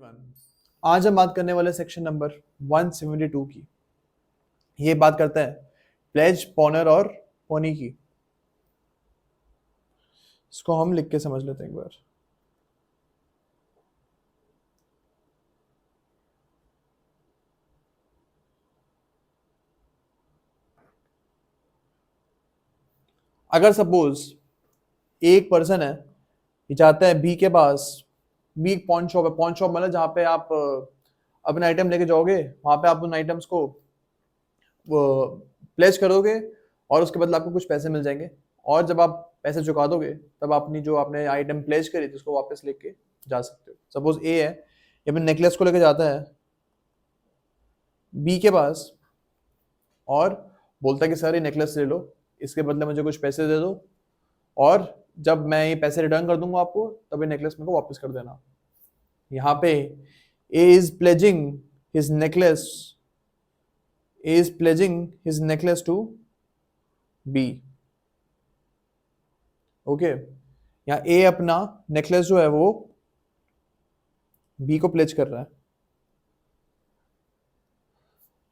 Everyone, आज हम बात करने वाले सेक्शन नंबर 172 की। ये बात करता है प्लेज, पॉनर और पोनी की। इसको हम लिख के समझ लेते हैं एक बार। अगर सपोज एक पर्सन है, ये चाहता है बी के पास, बी एक पॉन शॉप है। पॉन शॉप मतलब जहाँ पे आप अपने आइटम लेके जाओगे, वहां पे आप उन आइटम्स को प्लेज करोगे और उसके बदले आपको कुछ पैसे मिल जाएंगे। और जब आप पैसे चुका दोगे तब अपनी जो आपने आइटम प्लेज करी थी उसको वापस लेके जा सकते हो। सपोज ए है, ये अपने नेकलेस को लेके जाता है बी के पास और बोलता है कि सर ये नेकलेस ले लो, इसके बदले मुझे कुछ पैसे दे दो, और जब मैं ये पैसे रिटर्न कर दूंगा आपको तब ये नेकलेस मेरे को वापस कर देना। यहाँ पे A is pledging his necklace, A is pledging his necklace to B. Okay, यहाँ ए अपना नेकलेस जो है वो बी को प्लेज कर रहा है।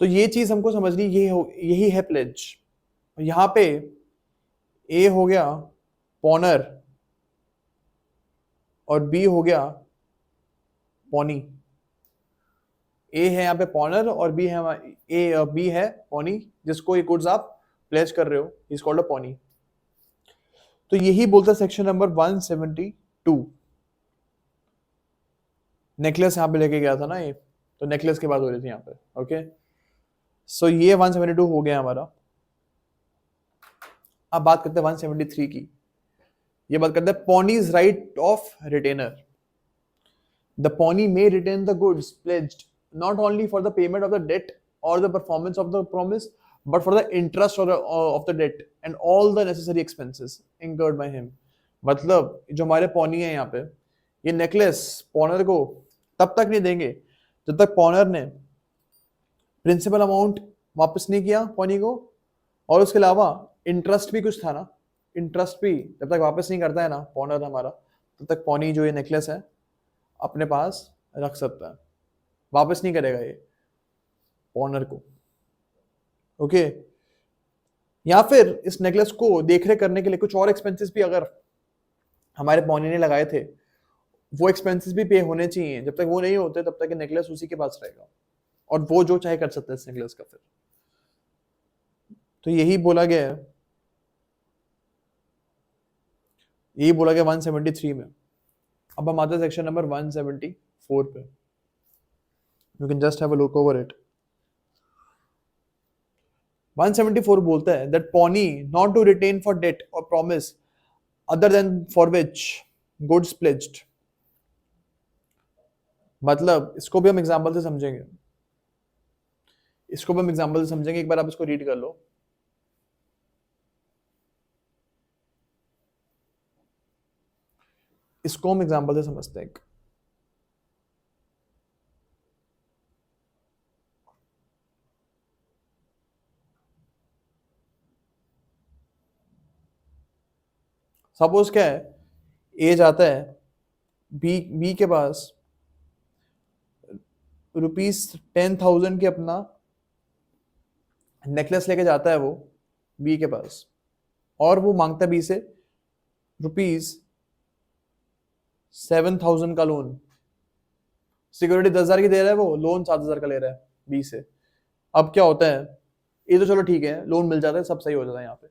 तो ये चीज हमको समझनी, यही है प्लेज। यहाँ पे ए हो गया पॉनर और बी हो गया पॉनी। ए है यहाँ पे पॉनर और बी है बी है पॉनी, जिसको ये गुड्स आप प्लेज कर रहे हो, इज कॉल्ड अ पॉनी। तो यही बोलता है सेक्शन नंबर 172। नेकलेस यहाँ पे लेके गया था ना ये, तो नेकलेस की बात हो रही थी यहाँ पे। ओके, सो ये 172 हो गया हमारा। अब बात करते हैं 173 की। ये बात करते हैं pawnee's right of retainer. The pawnee may retain the goods pledged not only for the payment of the debt or the performance of the promise, but for the interest of the debt and all the necessary expenses incurred by him. मतलब जो हमारे pony है यहाँ पे, ये necklace पॉनर को तब तक नहीं देंगे जब तक पॉनर ने प्रिंसिपल अमाउंट वापस नहीं किया पॉनी को, और उसके अलावा इंटरेस्ट भी कुछ था ना, इंटरेस्ट भी जब तक वापस नहीं करता है ना पॉनर हमारा, तब तक पॉनी जो ये नेकलेस है अपने पास रख सकता है, वापस नहीं करेगा ये पॉनर को। ओके, या फिर इस नेकलेस को देखरेख करने के लिए कुछ और एक्सपेंसेस भी अगर हमारे पॉनी ने लगाए थे, वो एक्सपेंसेस भी पे होने चाहिए। जब तक वो नहीं होते तब तक नेकलेस उसी के पास रहेगा और वो जो चाहे कर सकता है इस नेकलेस का। फिर तो यही बोला गया है, यही बोला गया 173 में। अब हम आते हैं सेक्शन नंबर 174 पे। You can just have a look over it. 174 बोलता है that pawnee not to retain for debt और promise other than for which goods pledged. मतलब इसको भी हम एग्जांपल से समझेंगे, इसको भी हम एग्जांपल से समझेंगे। एक बार आप इसको रीड कर लो। इसको हम एग्जांपल से समझते हैं। सपोज क्या है, ए जाता है बी के पास ₹10,000 की अपना नेकलेस लेके जाता है वो बी के पास, और वो मांगता है बी से ₹7,000 का लोन। सिक्योरिटी 10,000 की दे रहा है, वो लोन 7,000 का ले रहा है बी से। अब क्या होता है, ये तो चलो ठीक है, लोन मिल जाता है, सब सही हो जाता है यहाँ पे।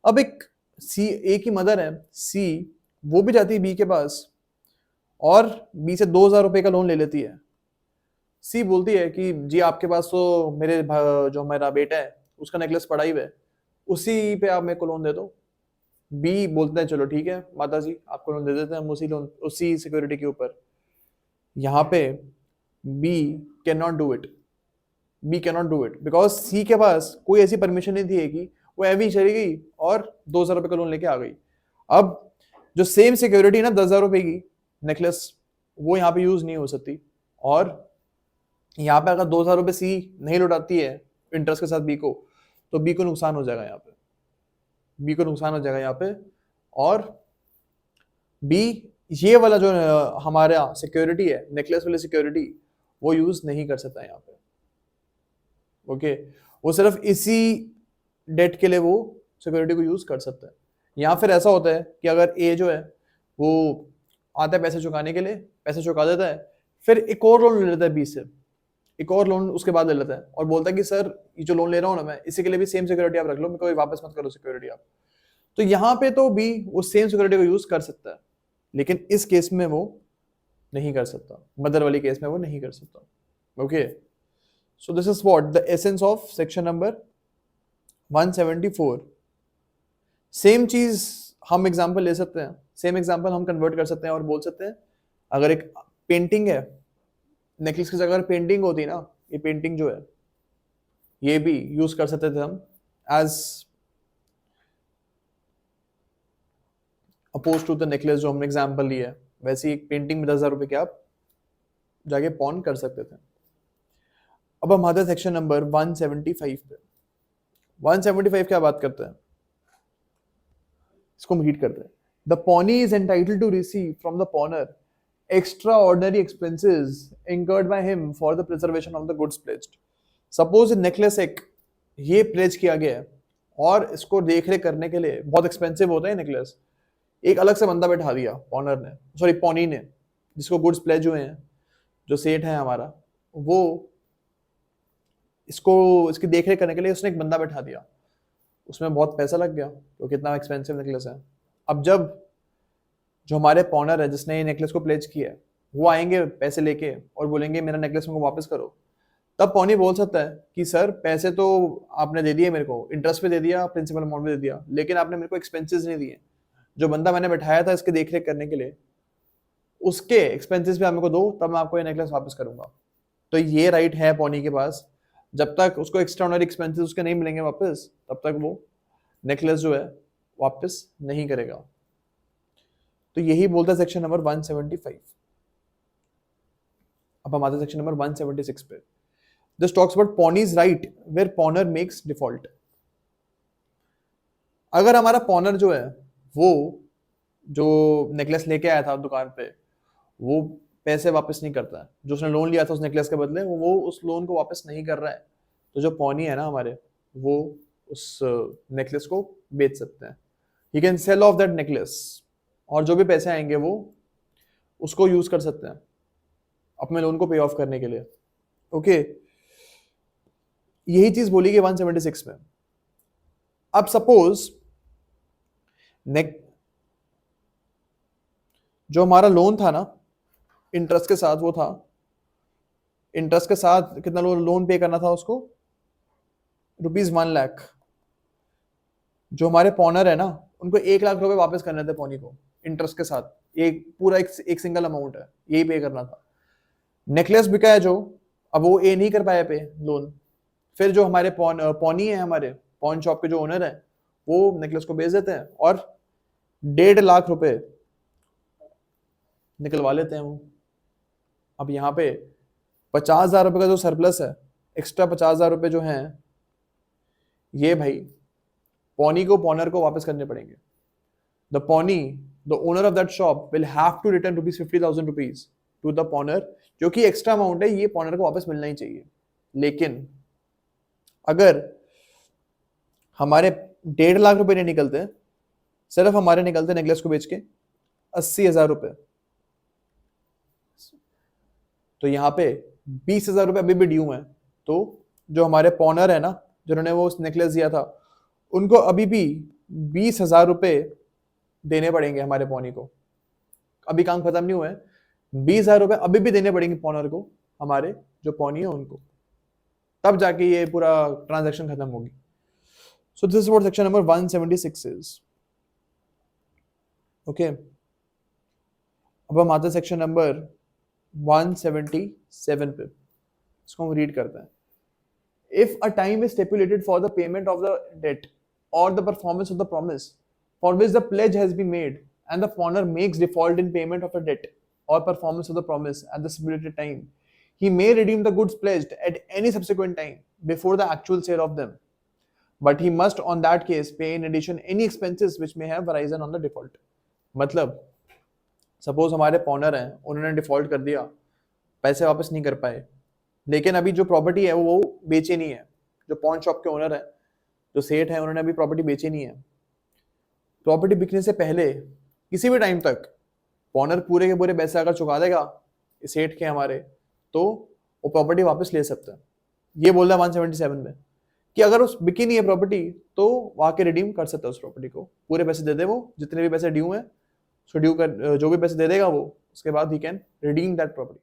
अब एक सी, ए की मदर है सी, वो भी जाती है बी के पास और बी से 2,000 रुपए का लोन ले लेती है। सी बोलती है कि जी आपके पास तो मेरे जो मेरा बेटा है उसका नेकलेस पड़ा ही है, उसी पे आप मेरे को लोन दे दो। बी बोलते हैं चलो ठीक है माता जी, आपको लोन दे देते हैं हम उसी लोन उसी सिक्योरिटी के ऊपर। यहाँ पे B can not do it, B can not do it because C के पास कोई ऐसी परमिशन नहीं थी कि वो एवी चली गई और 2,000 रुपए का लोन लेके आ गई। अब जो सेम सिक्योरिटी ना 10,000 रुपए की नेकलेस, वो यहाँ पे यूज नहीं हो सकती। और यहाँ पे अगर 2,000 रुपए सी नहीं लौटाती है इंटरेस्ट के साथ बी को, तो बी को नुकसान हो जाएगा यहाँ पे, बी को नुकसान हो जाएगा यहाँ पे। और बी ये वाला जो हमारा सिक्योरिटी है, नेकलेस वाली सिक्योरिटी, वो यूज नहीं कर सकता यहाँ पे। ओके, वो सिर्फ इसी डेट के लिए वो सिक्योरिटी को यूज कर सकता है। या फिर ऐसा होता है कि अगर ए जो है वो आता है पैसे चुकाने के लिए, पैसे चुका देता है, फिर एक और लोन ले लेता है बी से, एक और लोन उसके बाद ले लेता है और बोलता है कि सर ये जो लोन ले रहा हूँ ना मैं, इसी के लिए भी सेम सिक्योरिटी आप रख लो, मेरे को वापस मत करो सिक्योरिटी आप। तो यहाँ पे तो बी वो सेम सिक्योरिटी को यूज कर सकता है, लेकिन इस केस में वो नहीं कर सकता, मदर वाली केस में वो नहीं कर सकता। Okay, so this is what the essence of section number 174। Same चीज हम एग्जांपल ले सकते हैं, सेम एग्जांपल हम कन्वर्ट कर सकते हैं और बोल सकते हैं अगर एक पेंटिंग है, नेकलेस की जगह अगर पेंटिंग होती ना, ये पेंटिंग जो है ये भी यूज कर सकते थे हम as oppose to the necklace जो हमने एग्जांपल लिया है। वैसे एक पेंटिंग में 10,000 रुपए के आप जाके पॉन कर सकते थे। अब हम आते हैं सेक्शन नंबर 175 पे। 175 क्या बात करते हैं, इसको हम रीड करते हैं। The pawnee is entitled to receive from the pawnor extraordinary expenses incurred by him for the preservation of the goods pledged. Suppose necklace एक ये प्लेज किया गया है और इसको देख रेख करने के लिए बहुत एक्सपेंसिव होता है नेकलेस, एक अलग से बंदा बैठा दिया पॉनर ने, सॉरी पॉनी ने, जिसको गुड्स प्लेज हुए हैं, जो सेठ है हमारा, वो इसको इसकी देख रेख करने के लिए उसने एक बंदा बैठा दिया। उसमें बहुत पैसा लग गया क्योंकि इतना एक्सपेंसिव नेकलेस है। अब जब जो हमारे पॉनर है जिसने ये नेकलेस को प्लेज किया है, वो आएंगे पैसे लेके और बोलेंगे मेरा नेकलेस मेरे को वापस करो, तब पॉनी बोल सकता है कि सर पैसे तो आपने दे दिए मेरे को, इंटरेस्ट पे दे दिया, प्रिंसिपल अमाउंट पे दे दिया, लेकिन आपने मेरे को एक्सपेंसेस नहीं दिए। जो बंदा मैंने बैठाया था इसके देख रेख करने के लिए, उसके एक्सपेंसेस भी आप मेरे को दो, तब मैं आपको ये नेकलेस वापस करूंगा। तो ये राइट है पॉनी के पास। जब तक उसको एक्स्ट्राऑर्डिनरी एक्सपेंसेस उसके नहीं मिलेंगे वापस, तब तक वो नेकलेस जो है वापस नहीं करेगा। तो यही बोलता है सेक्शन नंबर 175। अब हम आते हैं सेक्शन नंबर 176 पे। This talks about pawnee's right where pawnor makes default. अगर हमारा पॉनर जो है वो जो नेकलेस लेके आया था दुकान पे, वो पैसे वापस नहीं करता है, जो उसने लोन लिया था उस नेकलेस के बदले, वो उस लोन को वापस नहीं कर रहा है, तो जो पॉनी है ना हमारे, वो उस नेकलेस को बेच सकते हैं। He can sell of that necklace, और जो भी पैसे आएंगे वो उसको यूज कर सकते हैं अपने लोन को पे ऑफ करने के लिए। ओके, यही चीज बोली गई 176 में। अब सपोज जो हमारा लोन था ना इंटरेस्ट के साथ, वो था इंटरेस्ट के साथ कितना लोन पे करना था उसको, ₹1,00,000। जो हमारे पॉनर है ना उनको 1,00,000 रुपए वापस करने थे पॉनी को इंटरेस्ट के साथ, एक पूरा एक सिंगल अमाउंट है, यही पे करना था। नेकलेस बिका है जो, अब वो ए नहीं कर पाया पे लोन, फिर जो हमारे पॉनी है, हमारे पॉन शॉप के जो ओनर है, वो नेकलेस को बेच देते हैं और 1,50,000 रुपए निकलवा लेते हैं वो। अब यहाँ पे 50,000 रुपए का जो सरप्लस है, एक्स्ट्रा 50,000 रुपए जो हैं, ये भाई पॉनी को पॉनर को वापस करने पड़ेंगे। The pawnee, the owner of that shop will have to return ₹50,000 to the pawnor, जो कि एक्स्ट्रा अमाउंट है, ये पॉनर को वापस मिलना ही चाहिए। लेकिन अगर हमारे 1,50,000 रुपए नहीं निकलते, सिर्फ हमारे निकलते नेकलेस को बेच के 80,000 रुपए, तो यहाँ पे 20,000 रुपए अभी भी ड्यू है। तो जो हमारे पॉनर है ना, जिन्होंने वो नेकलेस दिया था, उनको अभी भी 20,000 रुपए देने पड़ेंगे हमारे पॉनी को। अभी काम खत्म नहीं हुआ है, 20,000 रुपए अभी भी देने पड़ेंगे पॉनर को, हमारे जो पॉनी है उनको, तब जाके ये पूरा ट्रांजैक्शन खत्म होगी। So this is what section number 176 is. Okay, अब हम आते हैं सेक्शन नंबर 177 पे, इसको हम रीड करते हैं। If a time is stipulated for the payment of the debt or the performance of the promise for which the pledge has been made, and the pawner makes default in payment of the debt or performance of the promise at the stipulated time, he may redeem the goods pledged at any subsequent time before the actual sale of them, but he must on that case pay in addition any expenses which may have arisen on the default. मतलब suppose हमारे पॉनर हैं, उन्होंने default कर दिया, पैसे वापस नहीं कर पाए, लेकिन अभी जो प्रॉपर्टी है वो बेचे नहीं है, जो पॉन शॉप के ओनर है, जो सेठ है, उन्होंने अभी प्रॉपर्टी बेची नहीं है। प्रॉपर्टी बिकने से पहले किसी भी टाइम तक पॉनर पूरे के पूरे पैसे अगर चुका देगा सेठ के हमारे, तो वो प्रॉपर्टी वापस ले सकता है। ये बोल रहा है 177 में कि अगर उस बिकी नहीं है प्रॉपर्टी तो वहां के रिडीम कर सकता है उस प्रॉपर्टी को, पूरे पैसे दे दे वो, जितने भी पैसे ड्यू हैं, सो ड्यू कर जो भी पैसे दे देगा वो, उसके बाद he can redeem that property.